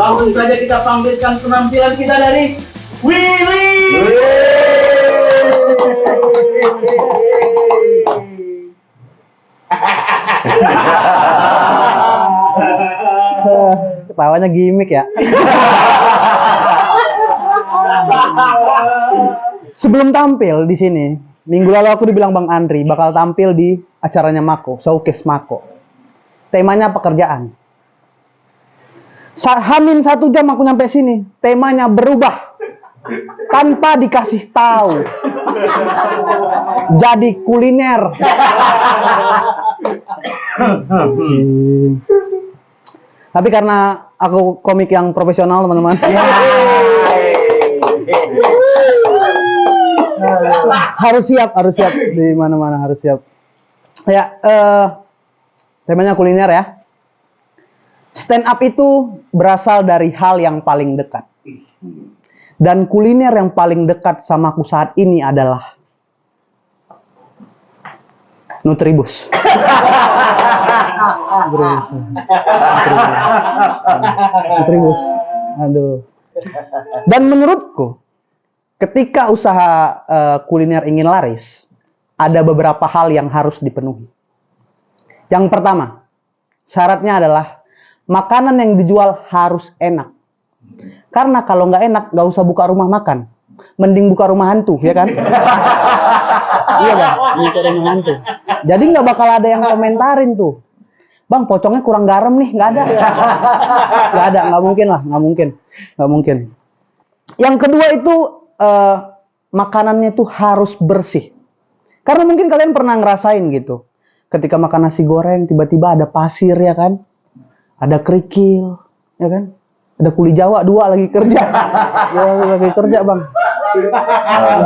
Langsung saja kita panggilkan penampilan kita dari Willy. Ketawanya gimmick ya. Sebelum tampil di sini, minggu lalu aku dibilang Bang Andri bakal tampil di acaranya Mako, Showcase Mako. Temanya pekerjaan. Hamin 1 jam aku nyampe sini, temanya berubah tanpa dikasih tahu. Jadi kuliner. Tapi karena aku komik yang profesional, teman-teman. harus siap di mana-mana harus siap. Ya, temanya kuliner ya. Stand up itu berasal dari hal yang paling dekat. Dan kuliner yang paling dekat sama aku saat ini adalah Nutribus. Nutribus. Aduh. Dan menurutku, ketika usaha kuliner ingin laris, ada beberapa hal yang harus dipenuhi. Yang pertama, syaratnya adalah makanan yang dijual harus enak. Karena kalau nggak enak, nggak usah buka rumah makan. Mending buka rumah hantu, ya kan? Iya bang, buka rumah hantu. Jadi nggak bakal ada yang komentarin tuh. Bang, pocongnya kurang garam nih, nggak ada. Nggak ada, nggak mungkin lah, nggak mungkin. Yang kedua itu makanannya tuh harus bersih. Karena mungkin kalian pernah ngerasain gitu. Ketika makan nasi goreng, tiba-tiba ada pasir ya kan? Ada kerikil, ya kan? Ada kuli Jawa 2 lagi kerja. Ya, lagi kerja bang.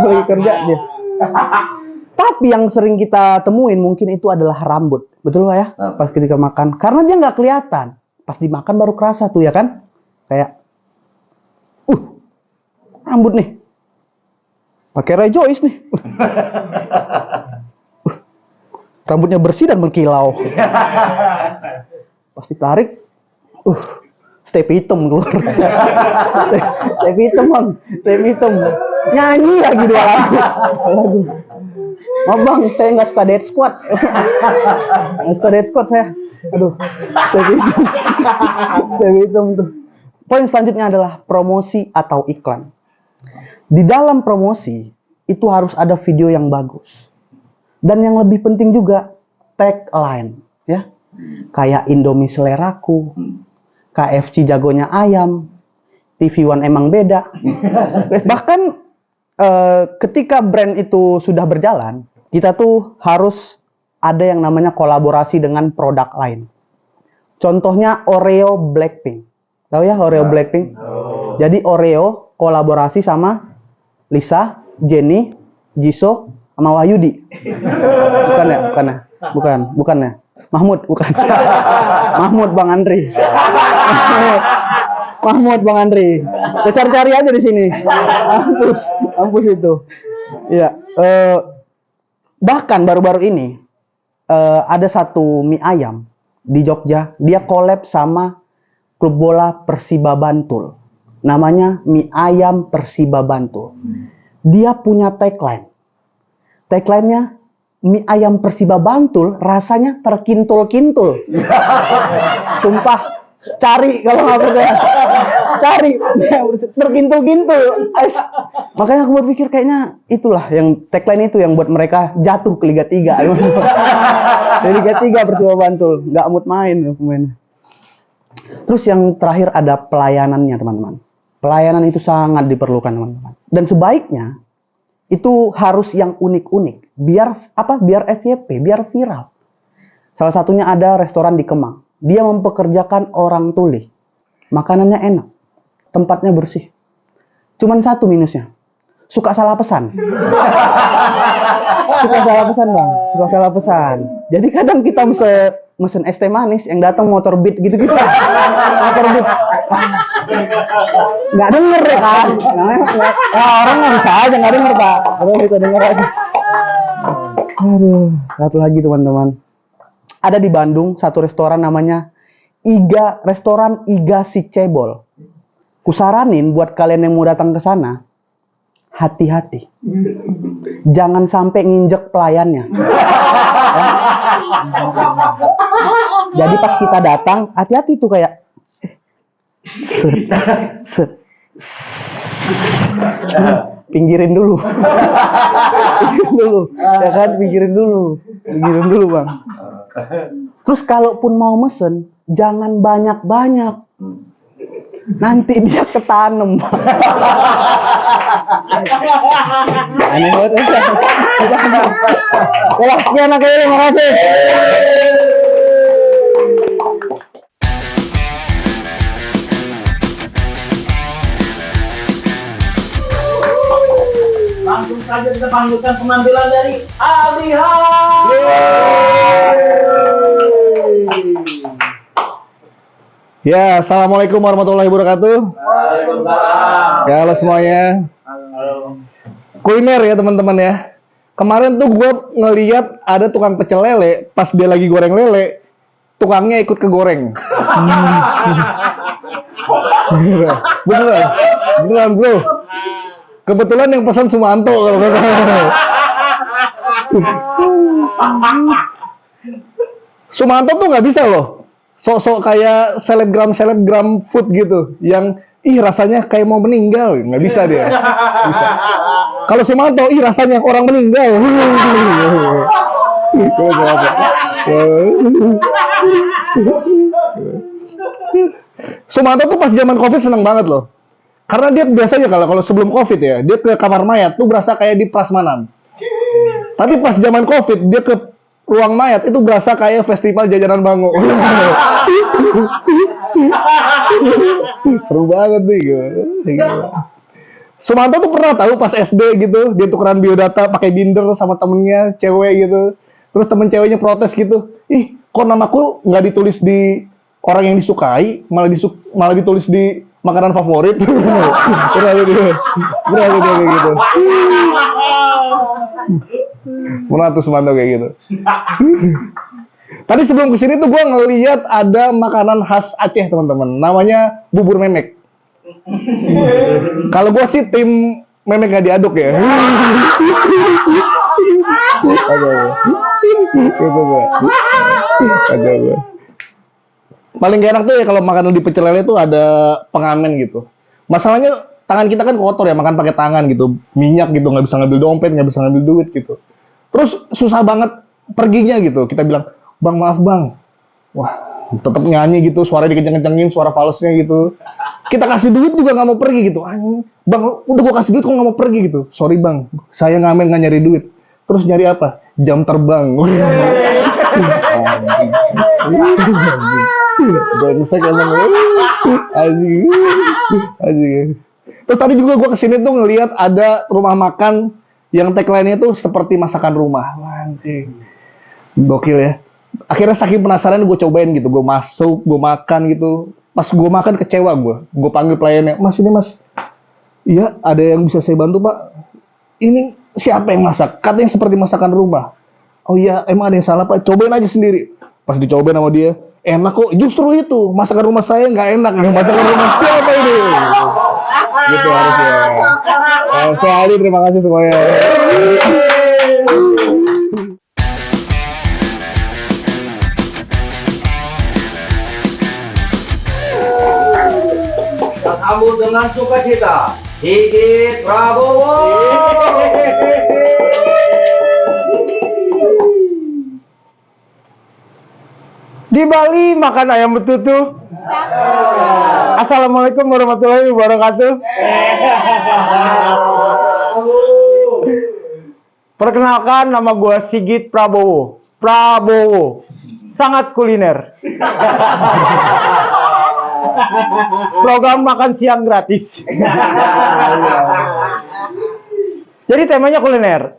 Lagi kerja dia. Tapi yang sering kita temuin mungkin itu adalah rambut. Betul Pak ya? Pas ketika makan. Karena dia nggak kelihatan. Pas dimakan baru kerasa tuh ya kan? Kayak, rambut nih. Pakai Rejoice nih. Rambutnya bersih dan mengkilau. Pas ditarik, step hitam keluar. Step hitam bang, step hitam. Nyanyi lagi 2 lagu. Oh bang, saya nggak suka Dead Squad. Nggak suka Dead Squad saya. Aduh, step hitam. Step hitam tuh. Poin selanjutnya adalah promosi atau iklan. Di dalam promosi, itu harus ada video yang bagus. Dan yang lebih penting juga, tagline. Ya. Kayak Indomie seleraku, KFC jagonya ayam, TV One emang beda. Bahkan ketika brand itu sudah berjalan, kita tuh harus ada yang namanya kolaborasi dengan produk lain. Contohnya Oreo Blackpink. Tahu ya Oreo Blackpink? Jadi Oreo kolaborasi sama Lisa, Jennie, Jisoo, sama Wahyudi. Bukan ya. Mahmud, bukan. Mahmud Bang Andri. Mahmud Bang Andri. Cari-cari aja di sini. Mampus itu. Iya. Bahkan baru-baru ini ada satu mie ayam di Jogja. Dia collab sama klub bola Persiba Bantul. Namanya mie ayam Persiba Bantul. Dia punya tagline. Tagline-nya, mie ayam Persiba Bantul rasanya terkintul-kintul. Sumpah, cari kalau nggak percaya. Cari, terkintul-kintul. Makanya aku berpikir kayaknya itulah yang tagline itu yang buat mereka jatuh ke Liga 3. Di Liga 3 Persiba Bantul, nggak mood main pemainnya. Terus yang terakhir ada pelayanannya teman-teman. Pelayanan itu sangat diperlukan teman-teman. Dan sebaiknya itu harus yang unik-unik. Biar FYP, biar viral. Salah satunya ada restoran di Kemang. Dia mempekerjakan orang tuli. Makanannya enak. Tempatnya bersih. Cuman satu minusnya. Suka salah pesan. Suka salah pesan bang. Suka salah pesan. Jadi kadang kita mesen es teh manis, yang datang motor beat gitu-gitu. Motor beat. Nggak denger ya kan? Orang nggak bisa aja nggak denger pak. Orang bisa denger aja. Aduh, satu lagi teman-teman. Ada di Bandung satu restoran namanya Restoran Iga Si Cebol. Kusaranin buat kalian yang mau datang ke sana, hati-hati. Jangan sampai nginjek pelayannya. Jadi pas kita datang, hati-hati tuh kayak set, pinggirin dulu. Pinggirin dulu. Ya kan, pinggirin dulu. Pinggirin dulu, Bang. Terus kalaupun mau mesen, jangan banyak-banyak. Nanti dia ketanem. Aneh banget. Oke, sekian akhirnya, terima kasih. Langsung saja kita panggilkan penampilan dari Abiha. Ya, assalamualaikum warahmatullahi wabarakatuh. Waalaikumsalam. Ya, halo semuanya. Kuliner ya teman-teman ya. Kemarin tuh gue ngeliat ada tukang pecel lele, pas dia lagi goreng lele, tukangnya ikut kegoreng. Beneran, beneran bro. Kebetulan yang pesan Sumanto kalau nggak salah. Sumanto tuh nggak bisa loh. Sok-sok kayak selebgram food gitu, yang rasanya kayak mau meninggal, nggak bisa dia. Bisa. Kalau Sumanto, rasanya orang meninggal. Sumanto tuh pas zaman COVID seneng banget loh, karena dia biasanya kalau sebelum COVID ya, dia ke kamar mayat tuh berasa kayak di prasmanan. Tapi pas zaman COVID dia ke ruang mayat itu berasa kayak festival jajanan Bango. Seru banget nih gue. Sumanto tuh pernah tahu pas SD gitu, dia tukeran biodata pakai binder sama temennya cewek gitu. Terus temen ceweknya protes gitu, kok namaku nggak ditulis di orang yang disukai, malah ditulis di makanan favorit. Pernah gitu kayak gitu. Pernah tuh Sumanto kayak gitu. Tadi sebelum kesini tuh gue ngeliat ada makanan khas Aceh teman-teman, namanya bubur memek. Kalau gue sih tim memek gak diaduk ya. Paling gak enak tuh ya kalau makan di pecel lele tuh ada pengamen gitu. Masalahnya tangan kita kan kotor ya, makan pakai tangan gitu, minyak gitu, nggak bisa ngambil dompet, nggak bisa ngambil duit gitu. Terus susah banget perginya gitu. Kita bilang, bang maaf bang. Wah, tetap nyanyi gitu, suara dikenceng-kencengin, suara falsnya gitu. Kita kasih duit juga nggak mau pergi gitu. Bang, udah gua kasih duit kok nggak mau pergi gitu. Sorry bang, saya ngamen nggak nyari duit. Terus nyari apa? Jam terbang. Brengsek emang. Anjing. Terus tadi juga gue kesini tuh ngelihat ada rumah makan yang tagline-nya tuh seperti masakan rumah. Anjing. Gokil ya. Akhirnya saking penasaran gue cobain gitu. Gue masuk, gue makan gitu. Pas gue makan kecewa gue. Gue panggil pelayannya, "Mas, ini Mas. Iya, ada yang bisa saya bantu, Pak? Ini siapa yang masak? Katanya seperti masakan rumah." "Oh iya, emang ada yang salah, Pak? Cobain aja sendiri." Pas dicobain sama dia, enak kok. Justru itu, masakan rumah saya nggak enak. Masakan rumah siapa ini? Gitu harusnya. Saya Ali, terima kasih semuanya. Kita sambut dengan sukacita Sigit Prabowo. Di Bali makan ayam betutu. Assalamualaikum warahmatullahi wabarakatuh. Perkenalkan, nama gue Sigit Prabowo. Prabowo, sangat kuliner. Program makan siang gratis. Jadi temanya kuliner.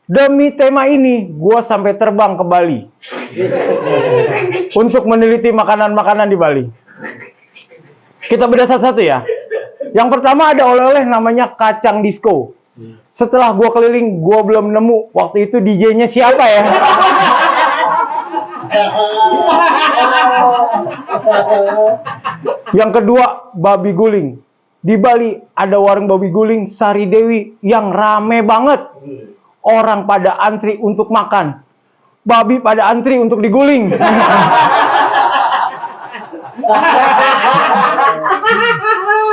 Demi tema ini, gue sampai terbang ke Bali untuk meneliti makanan-makanan di Bali. Kita bedah satu-satu ya. Yang pertama ada oleh-oleh namanya kacang disco. Setelah gue keliling, gue belum nemu waktu itu DJ-nya siapa ya. Yang kedua, babi guling. Di Bali ada warung babi guling Sari Dewi yang rame banget. Orang pada antri untuk makan. Babi pada antri untuk diguling.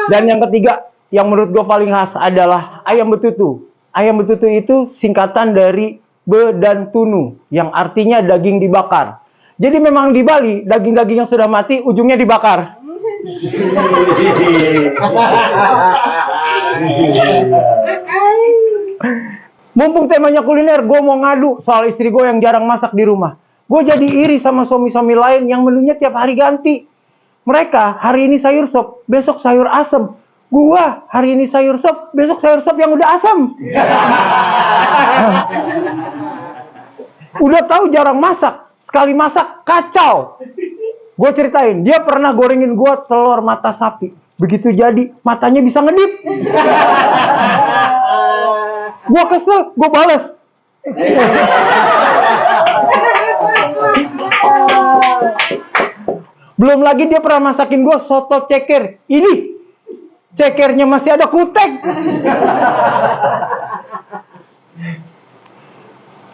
Dan yang ketiga, yang menurut gue paling khas adalah ayam betutu. Ayam betutu itu singkatan dari be dan tunu, yang artinya daging dibakar. Jadi memang di Bali, daging-daging yang sudah mati ujungnya dibakar. Mumpung temanya kuliner, gue mau ngadu soal istri gue yang jarang masak di rumah. Gue jadi iri sama suami-suami lain yang menunya tiap hari ganti. Mereka hari ini sayur sop, besok sayur asem. Gua hari ini sayur sop, besok sayur sop yang udah asem. Udah tahu jarang masak, sekali masak kacau. Gue ceritain, dia pernah gorengin gue telur mata sapi. Begitu jadi, matanya bisa ngedip. Gue kesel, gue bales. Belum lagi dia pernah masakin gue soto ceker. Ini cekernya masih ada kutek.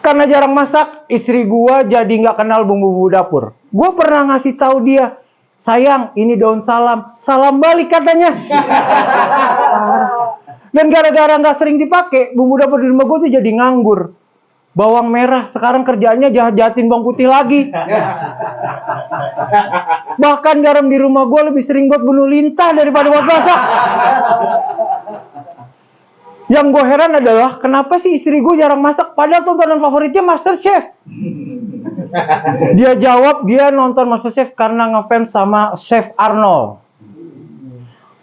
Karena jarang masak, istri gue jadi nggak kenal bumbu-bumbu dapur. Gue pernah ngasih tahu dia, sayang, ini daun salam. Salam balik katanya. Dan gara-gara nggak sering dipakai, bumbu dapur di rumah gue tuh jadi nganggur. Bawang merah sekarang kerjaannya jahat-jahatin bawang putih lagi. Bahkan garam di rumah gue lebih sering buat bunuh lintah daripada buat masak. Yang gue heran adalah kenapa sih istri gue jarang masak padahal tontonan favoritnya MasterChef. Dia jawab dia nonton MasterChef karena ngefans sama Chef Arnold.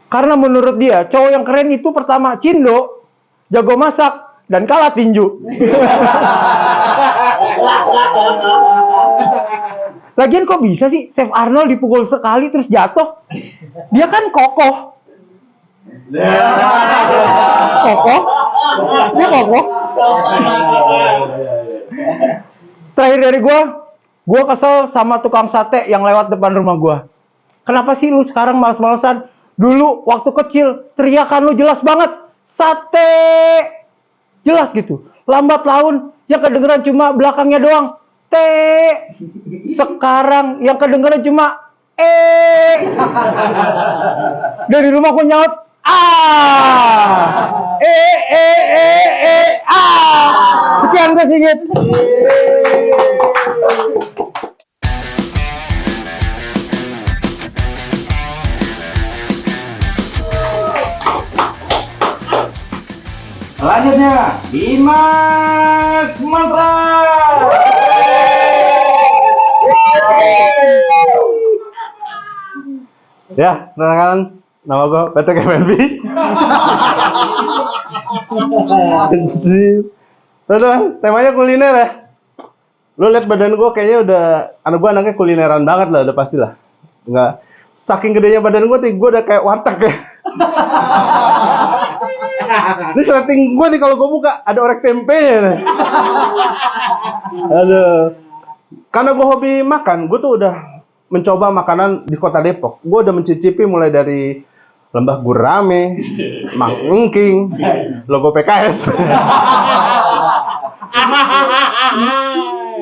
Karena menurut dia cowok yang keren itu pertama cindo, jago masak, dan kalah tinju. Lagian kok bisa sih Chef Arnold dipukul sekali terus jatuh? Dia kan kokoh. Kokoh? Dia kokoh. Terakhir dari gue kesel sama tukang sate yang lewat depan rumah gue. Kenapa sih lu sekarang males-malesan? Dulu waktu kecil teriakan lu jelas banget. Sate! Jelas gitu. Lambat laun yang kedengeran cuma belakangnya doang. T. Sekarang yang kedengeran cuma Dari rumah aku nyaut Sekian gue Sigit. Selanjutnya, Dimas Mantra. Ya, perkenalkan nama gue Patrick MLB. Teman-teman, temanya kuliner ya. Lu lihat badan gue kayaknya udah, anak gue anaknya kulineran banget lah, udah pastilah. Enggak, saking gedenya badan gue udah kayak warteg ya. Ini setting gue nih kalau gue buka ada orek tempenya nih. Aduh. Karena gue hobi makan, gue tuh udah mencoba makanan di kota Depok. Gue udah mencicipi mulai dari Lembah Gurame, Mang Engking, logo PKS.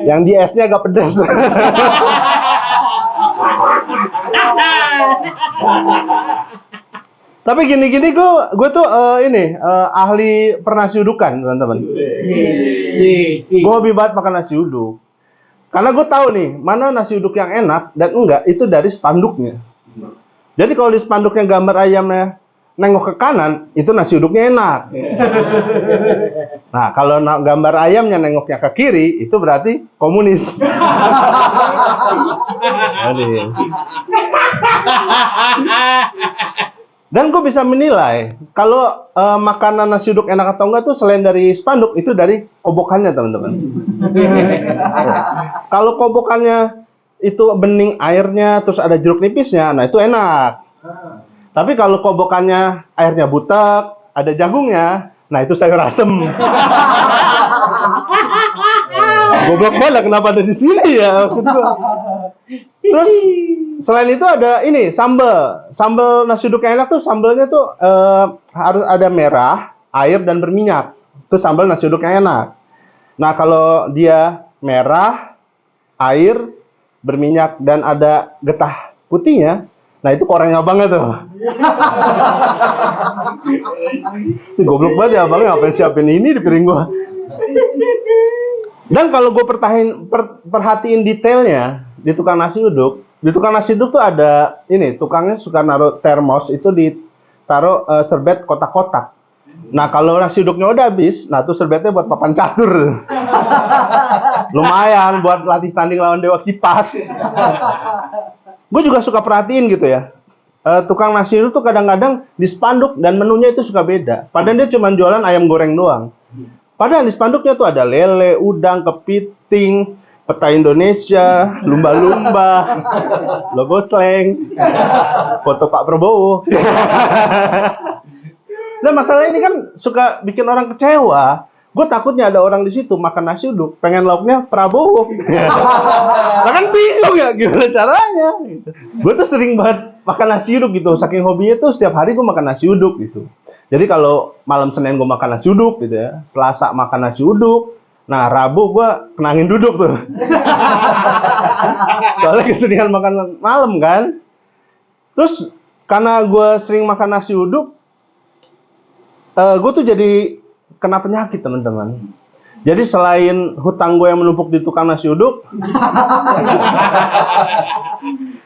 Yang di esnya agak pedas. Tapi gini-gini gue tuh ahli pernasi udukan, teman-teman. Gue hobi banget makan nasi uduk. Karena gue tahu nih mana nasi uduk yang enak dan enggak itu dari spanduknya. Jadi kalau di spanduknya gambar ayamnya nengok ke kanan, itu nasi uduknya enak. Nah, kalau gambar ayamnya nengoknya ke kiri, itu berarti komunis. Dan gue bisa menilai kalau makanan nasi uduk enak atau enggak tuh selain dari spanduk itu dari kobokannya, teman-teman. Kalau kobokannya itu bening airnya terus ada jeruk nipisnya, nah itu enak. Tapi kalau kobokannya airnya butek, ada jagungnya, nah itu sayur asem. Goblok banget kenapa ada di sini ya maksud gua. Terus selain itu ada ini sambal nasi uduk yang enak tuh sambalnya tuh harus ada merah, air dan berminyak. Itu sambal nasi uduk yang enak. Nah kalau dia merah, air, berminyak dan ada getah putihnya, nah itu korengnya banget tuh. Ini goblok banget ya abangnya, ngapain siapin ini di piring gua. Dan kalau gue perhatiin detailnya di tukang nasi uduk tuh ada ini, tukangnya suka naruh termos itu ditaruh serbet kotak-kotak. Nah kalau nasi uduknya udah habis, nah tuh serbetnya buat papan catur. Lumayan buat latih tanding lawan Dewa Kipas. Gue juga suka perhatiin gitu ya. Tukang nasi uduk tuh kadang-kadang di spanduk dan menunya itu suka beda. Padahal dia cuma jualan ayam goreng doang. Padahal di spanduknya tuh ada lele, udang, kepiting, peta Indonesia, lumba-lumba, logo slang, foto Pak Prabowo. Nah masalah ini kan suka bikin orang kecewa. Gue takutnya ada orang di situ makan nasi uduk, pengen lauknya Prabowo. Nah kan bingung ya gimana caranya. Gue tuh sering banget makan nasi uduk gitu. Saking hobinya tuh setiap hari gue makan nasi uduk gitu. Jadi kalau malam Senin gue makan nasi uduk gitu ya, Selasa makan nasi uduk, nah Rabu gue kenangin duduk tuh. Soalnya keseringan makan malam kan. Terus karena gue sering makan nasi uduk, gue tuh jadi kena penyakit teman-teman. Jadi selain hutang gue yang menumpuk di tukang nasi uduk,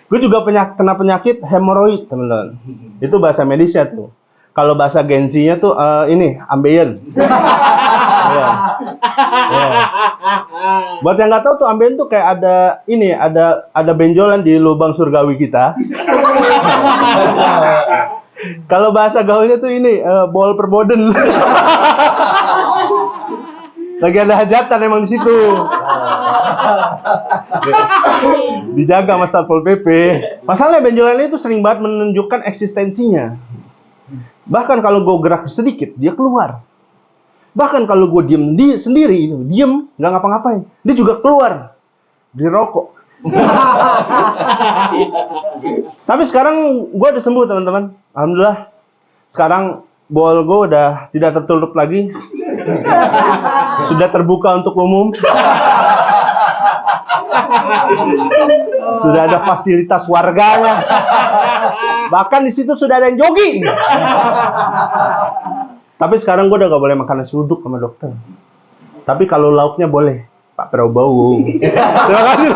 gue juga kena penyakit hemoroid teman-teman. Itu bahasa medisnya tuh. Kalau bahasa Genzinya tuh ini ambeien. Ya. Buat yang nggak tahu tuh ambeien tuh kayak ada ini, ada benjolan di lubang surgawi kita. Kalau bahasa gaulnya tuh ini bol perboden. Lagi ada hajatan emang di situ. Dijaga sama Satpol PP. Masalahnya benjolannya itu sering banget menunjukkan eksistensinya. Bahkan kalau gue gerak sedikit, dia keluar. Bahkan kalau gue diem sendiri, diem, nggak ngapa-ngapain, dia juga keluar. Dirokok. Tapi sekarang gue udah sembuh teman-teman. Alhamdulillah. Sekarang bol gue udah tidak tertutup lagi. Sudah terbuka untuk umum. Sudah ada fasilitas warganya. Bahkan di situ sudah ada yang jogging. Tapi sekarang gue udah gak boleh makan nasi uduk sama dokter. Tapi kalau lauknya boleh, Pak Prabowo. Terima kasih.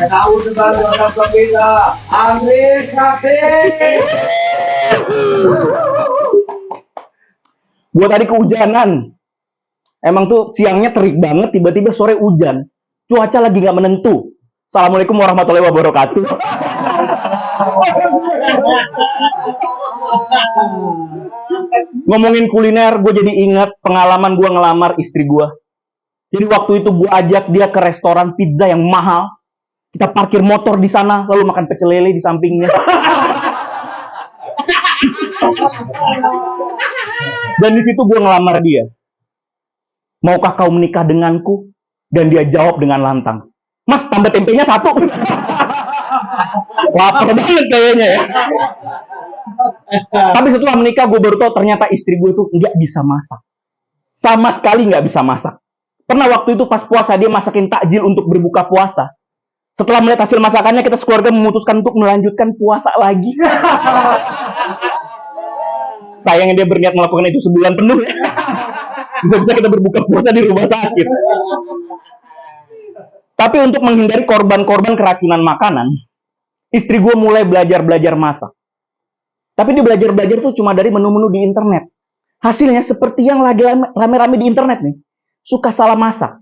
Tahu tentang orang berbeda, ambil kafe. Gue tadi kehujanan. Emang tuh siangnya terik banget, tiba-tiba sore hujan. Cuaca lagi nggak menentu. Assalamualaikum warahmatullahi wabarakatuh. Ngomongin kuliner, gue jadi ingat pengalaman gue ngelamar istri gue. Jadi waktu itu gue ajak dia ke restoran pizza yang mahal. Kita parkir motor di sana, lalu makan pecel lele di sampingnya. Dan di situ gue ngelamar dia. Maukah kau menikah denganku? Dan dia jawab dengan lantang. Mas, tambah tempenya 1. Lapar banget kayaknya ya. Tapi setelah menikah gue baru tahu ternyata istri gue tuh nggak bisa masak. Sama sekali nggak bisa masak. Pernah waktu itu pas puasa dia masakin takjil untuk berbuka puasa. Setelah melihat hasil masakannya, kita sekeluarga memutuskan untuk melanjutkan puasa lagi. Sayangnya dia berniat melakukan itu sebulan penuh. Bisa-bisa kita berbuka puasa di rumah sakit. Tapi untuk menghindari korban-korban keracunan makanan, istri gue mulai belajar masak. Tapi dia belajar tuh cuma dari menu-menu di internet. Hasilnya seperti yang lagi rame-rame di internet nih. Suka salah masak.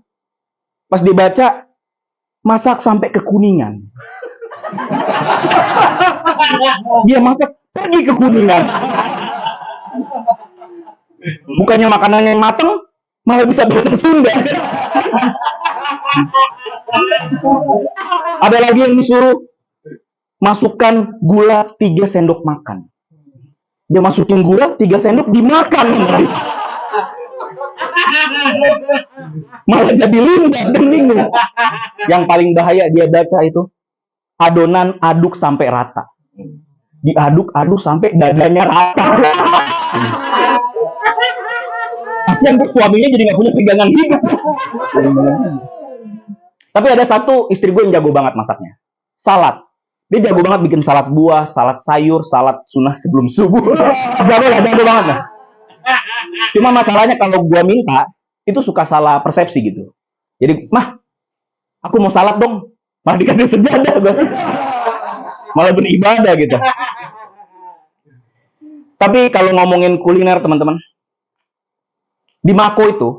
Pas dibaca, masak sampai kekuningan. Dia masak pergi kekuningan. Bukannya makanannya yang mateng, malah bisa bahasa Sunda. Ada lagi yang disuruh masukkan gula 3 sendok makan. Dia masukin gula 3 sendok dimakan. Malah jadi limbah dan bingung. Yang paling bahaya dia baca itu adonan aduk sampai rata. Diaduk-aduk sampai dadanya rata. Kasian tuh suaminya jadi nggak punya pegangan hidup. Tapi ada satu istri gue yang jago banget masaknya. Salad. Dia jago banget bikin salad buah, salad sayur, salad sunnah sebelum subuh. jago banget. Nah. Cuma masalahnya kalau gue minta, itu suka salah persepsi gitu. Jadi, mah, aku mau salad dong. Malah dikasih sejadah gue. Malah beribadah gitu. Tapi kalau ngomongin kuliner teman-teman, di Mako itu,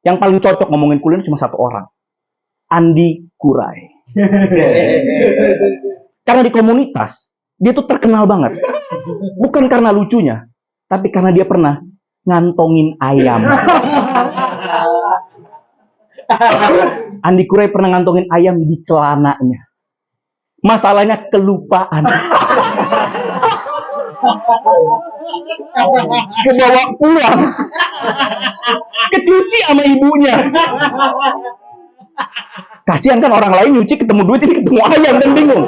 yang paling cocok ngomongin kuliner cuma satu orang. Andi Kurai. Karena di komunitas, dia tuh terkenal banget. Bukan karena lucunya, tapi karena dia pernah ngantongin ayam. Andi Kurai pernah ngantongin ayam di celananya. Masalahnya kelupaan. Kebawa pulang. Kecuci sama ibunya. Kasihan kan orang lain nyuci ketemu duit, ini ketemu ayam dan bingung.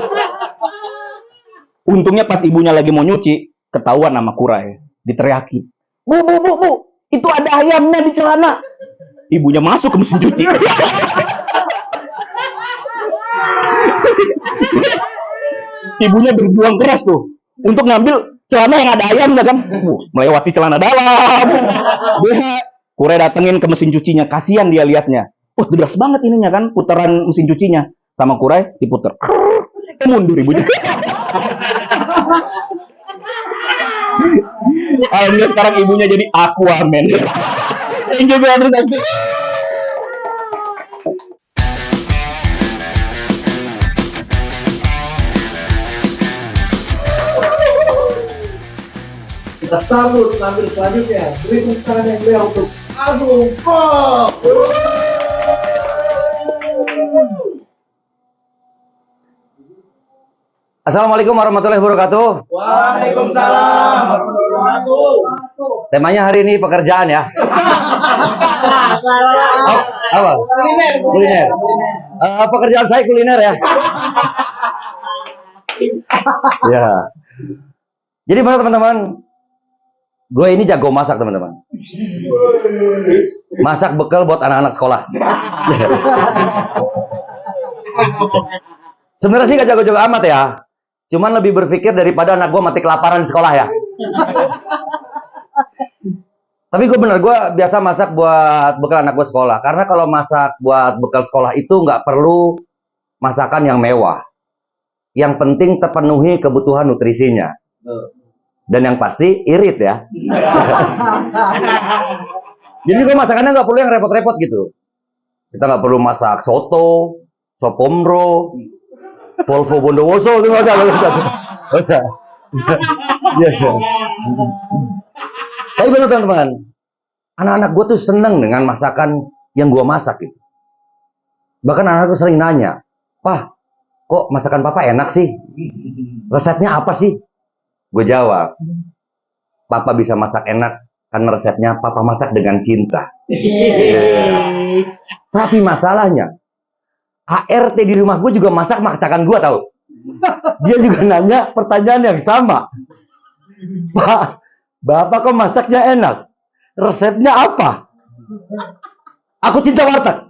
Untungnya pas ibunya lagi mau nyuci, ketahuan sama Kurai, diteriakin. Bu, itu ada ayamnya di celana. Ibunya masuk ke mesin cuci. Ibunya berjuang keras tuh untuk ngambil celana yang ada ayamnya kan. Melewati celana dalam. Kurai datengin ke mesin cucinya, kasihan dia liatnya. Deras banget ininya kan, putaran mesin cucinya. Sama Kurai diputer. Mundur ibunya. Alhamdulillah sekarang ibunya jadi Aquaman. Thank you brother. Kita sambut tampil selanjutnya. Beri tepuk tangan yang meriah untuk Agung Pop. Assalamualaikum warahmatullahi wabarakatuh. Waalaikumsalam warahmatullahi wabarakatuh. Temanya hari ini pekerjaan ya. Apa? Kuliner. Pekerjaan saya kuliner ya. Ya. Jadi mana teman-teman? Gue ini jago masak teman-teman. Masak bekal buat anak-anak sekolah. Sebenarnya sih gak jago-jago amat ya. Cuman lebih berpikir daripada anak gue mati kelaparan di sekolah ya. Tapi gue bener, gue biasa masak buat bekal anak gue sekolah. Karena kalau masak buat bekal sekolah itu nggak perlu masakan yang mewah. Yang penting terpenuhi kebutuhan nutrisinya. Dan yang pasti irit ya. Jadi gue masakannya nggak perlu yang repot-repot gitu. Kita nggak perlu masak soto, sop omro, Volvo Bondowoso itu nggak usah. Tapi benar teman-teman, anak-anak gue tuh seneng dengan masakan yang gue masak gitu. Bahkan anak-anak sering nanya, "Pak, kok masakan papa enak sih? Resepnya apa sih?" Gue jawab, "Papa bisa masak enak karena resepnya papa masak dengan cinta." Tapi masalahnya, ART di rumah gue juga masak masakan gue tahu. Dia juga nanya pertanyaan yang sama. "Pak, Bapak kok masaknya enak? Resepnya apa?" "Aku cinta warteg."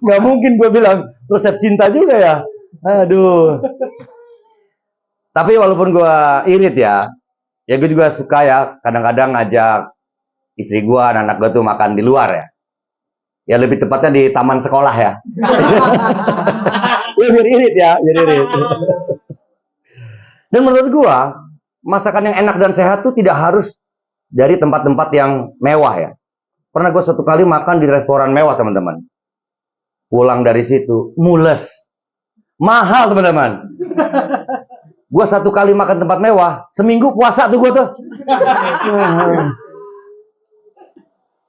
Nggak mungkin gue bilang resep cinta juga ya. Aduh. Tapi walaupun gue irit ya gue juga suka ya kadang-kadang ngajak istri gue, anak-anak gue tuh makan di luar ya. Ya lebih tepatnya di taman sekolah ya. Biar irit ya, biar irit. Dan menurut gua, masakan yang enak dan sehat tuh tidak harus dari tempat-tempat yang mewah ya. Pernah gua suatu kali makan di restoran mewah teman-teman. Pulang dari situ, mules. Mahal teman-teman. Gua satu kali makan tempat mewah, seminggu puasa tuh gua tuh.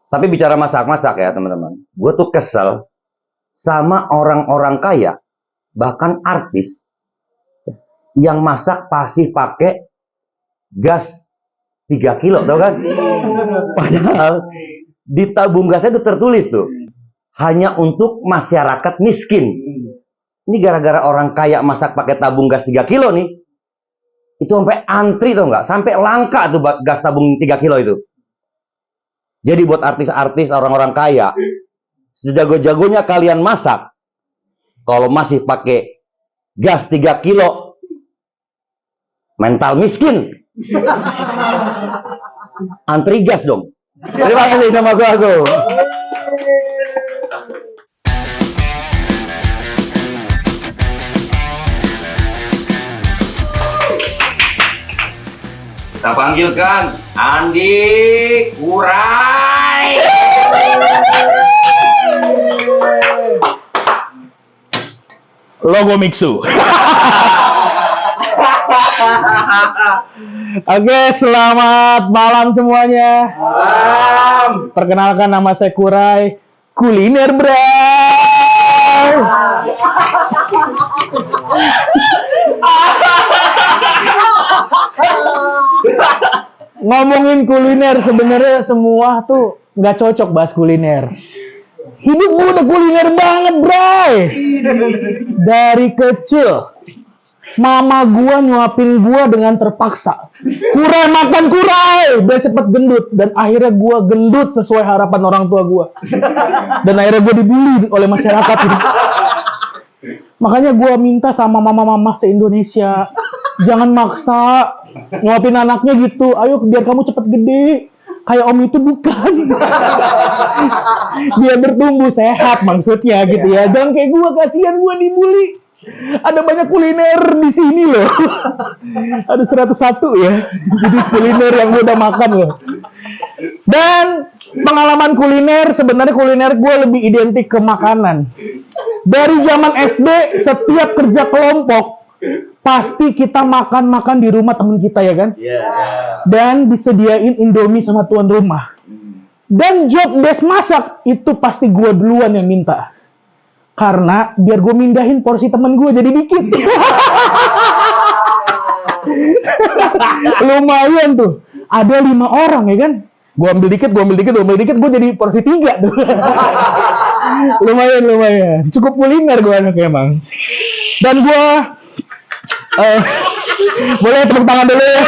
Tapi bicara masak-masak ya teman-teman, gue tuh kesel sama orang-orang kaya, bahkan artis, yang masak pasti pakai gas 3 kilo, tau kan? Padahal di tabung gasnya itu tertulis tuh, hanya untuk masyarakat miskin. Ini gara-gara orang kaya masak pakai tabung gas 3 kilo nih, itu sampai antri tuh nggak, sampai langka tuh gas tabung 3 kilo itu. Jadi buat artis-artis, orang-orang kaya, sejago-jagonya kalian masak, kalau masih pakai gas 3 kilo, mental miskin. Antri gas dong. Terima kasih nama gue Agung. Kita panggilkan Andi Kurai. Logo Mixu. Oke, selamat malam semuanya. Malam. Perkenalkan, nama saya Kurai, kuliner bray. Ngomongin kuliner, sebenarnya semua tuh nggak cocok bahas kuliner. Hidup gue udah kuliner banget, bray. Dari kecil, mama gua nyuapin gua dengan terpaksa. Kurai makan kurai, biar cepet gendut. Dan akhirnya gua gendut sesuai harapan orang tua gua. Dan akhirnya gua dibully oleh masyarakat. Makanya gua minta sama mama-mama se-Indonesia, jangan maksa nyuapin anaknya gitu. Ayo biar kamu cepet gede. Kayak om itu bukan. Dia bertumbuh sehat maksudnya gitu ya. Jangan kayak gua, kasihan gua dibully. Ada banyak kuliner di sini loh. Ada 101 ya jenis kuliner yang gue udah makan loh. Dan pengalaman kuliner, sebenarnya kuliner gue lebih identik ke makanan. Dari zaman SD, setiap kerja kelompok pasti kita makan-makan di rumah temen kita ya kan. Dan disediain Indomie sama tuan rumah. Dan job desk masak itu pasti gue duluan yang minta. Karena biar gue mindahin porsi temen gue jadi dikit. Lumayan tuh. Ada 5 orang ya kan. Gue ambil dikit, gue jadi porsi 3 tuh. lumayan. Cukup kuliner gue anaknya emang. Dan gue boleh tepuk tangan dulu ya.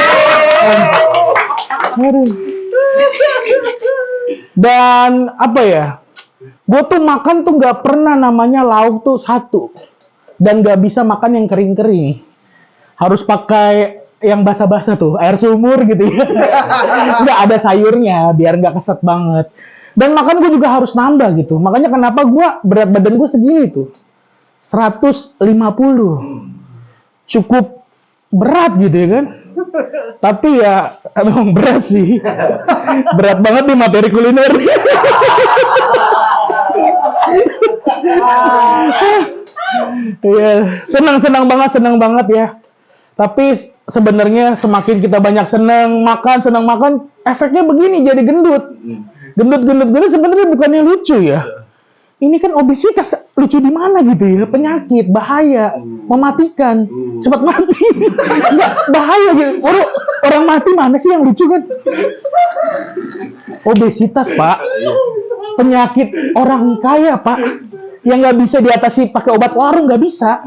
Dan apa ya? Gue tuh makan tuh nggak pernah namanya lauk tuh satu, dan nggak bisa makan yang kering-kering, harus pakai yang basah-basah tuh, air sumur gitu ya. Nggak ada sayurnya biar nggak keset banget. Dan makan gue juga harus nambah gitu. Makanya kenapa gue berat badan gue segini tuh, 150, cukup berat gitu ya kan. Tapi ya emang berat sih, berat banget nih materi kuliner. Iya, senang banget ya. Tapi sebenarnya semakin kita banyak senang makan, efeknya begini, jadi gendut. Gendut sebenarnya bukannya lucu ya. Ini kan obesitas, lucu di mana gitu ya? Penyakit, bahaya, mematikan, cepat mati. Nggak, bahaya gitu. Orang mati mana sih yang lucu kan? Obesitas, Pak. Penyakit orang kaya, Pak. Yang nggak bisa diatasi pakai obat warung, nggak bisa.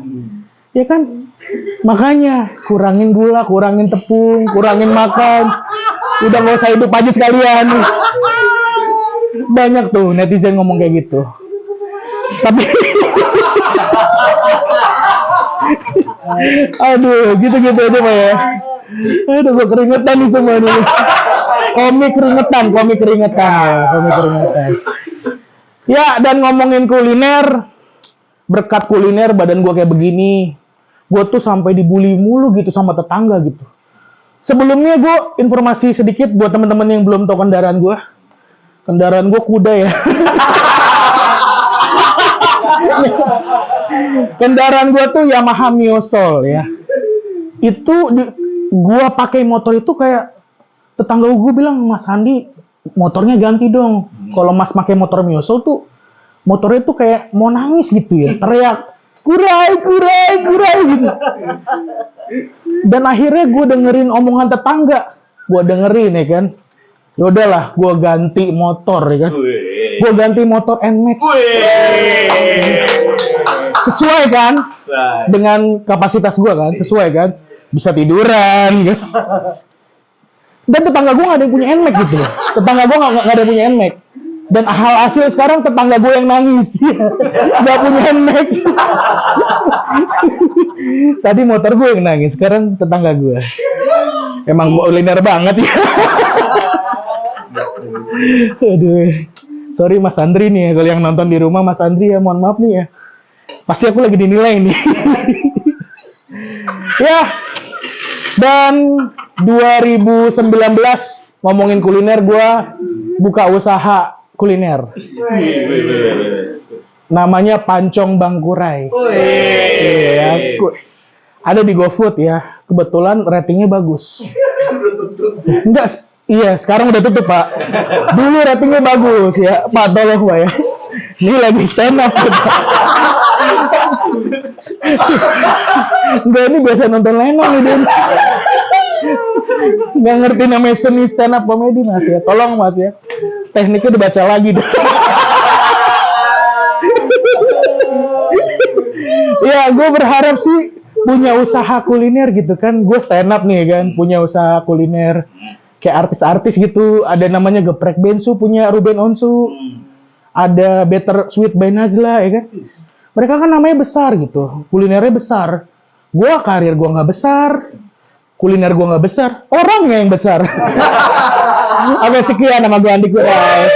Ya kan? Makanya kurangin gula, kurangin tepung, kurangin makan. Udah nggak usah hidup aja sekalian. Banyak tuh netizen ngomong kayak gitu. Tapi aduh, gitu-gitu aja Pak ya. Aduh, gue keringetan nih semua nih. Komik keringetan. Ya, dan ngomongin kuliner, berkat kuliner badan gue kayak begini. Gue tuh sampai dibully mulu gitu sama tetangga gitu. Sebelumnya gue informasi sedikit buat teman-teman yang belum tahu kendaraan gue. Kendaraan gue kuda ya. Kendaraan gue tuh Yamaha Mio Soul ya. Itu gue pakai motor itu kayak tetangga gue bilang, Mas Andi motornya ganti dong. Kalau Mas pakai motor Mio Soul tuh motornya tuh kayak mau nangis gitu ya, teriak kurai gitu. Dan akhirnya gue dengerin omongan tetangga, gue dengerin ya kan. Ya udahlah, gue ganti motor ya kan. Gue ganti motor NMAX. Sesuai kan dengan kapasitas gue kan, sesuai kan, bisa tiduran kan. Dan tetangga gue gak ada yang punya NMAX gitu loh. Tetangga gue gak ada yang punya NMAX. Dan hal hasil sekarang tetangga gue yang nangis. Gak punya NMAX. Tadi motor gue yang nangis, sekarang tetangga gue. Emang kuliner banget ya. Aduh. Sorry Mas Andri nih ya, kalau yang nonton di rumah Mas Andri ya, mohon maaf nih ya. Pasti aku lagi dinilai nih. Ya. Dan 2019 ngomongin kuliner, gue buka usaha kuliner. Namanya Pancong Bangkurai. Iya, ada di GoFood ya. Kebetulan ratingnya bagus. Enggak, iya sekarang udah tutup Pak. Dulu ratingnya bagus ya. Pak tolong Pak ya. Ini lagi stand up. Enggak, ini biasa nonton Lenong nih Den. Nggak ngerti namanya seni stand up komedi Mas ya. Tolong Mas ya. Tekniknya dibaca lagi deh. Ya, gue berharap sih punya usaha kuliner gitu kan. Gue stand up nih kan, punya usaha kuliner. Kayak artis-artis gitu, ada namanya Geprek Bensu, punya Ruben Onsu. Ada Better Sweet by Nazla, ya kan. Mereka kan namanya besar gitu, kulinernya besar. Gue karir gue nggak besar, kuliner gue nggak besar, orangnya yang besar. Oke, sekian nama gue Andi Kurai.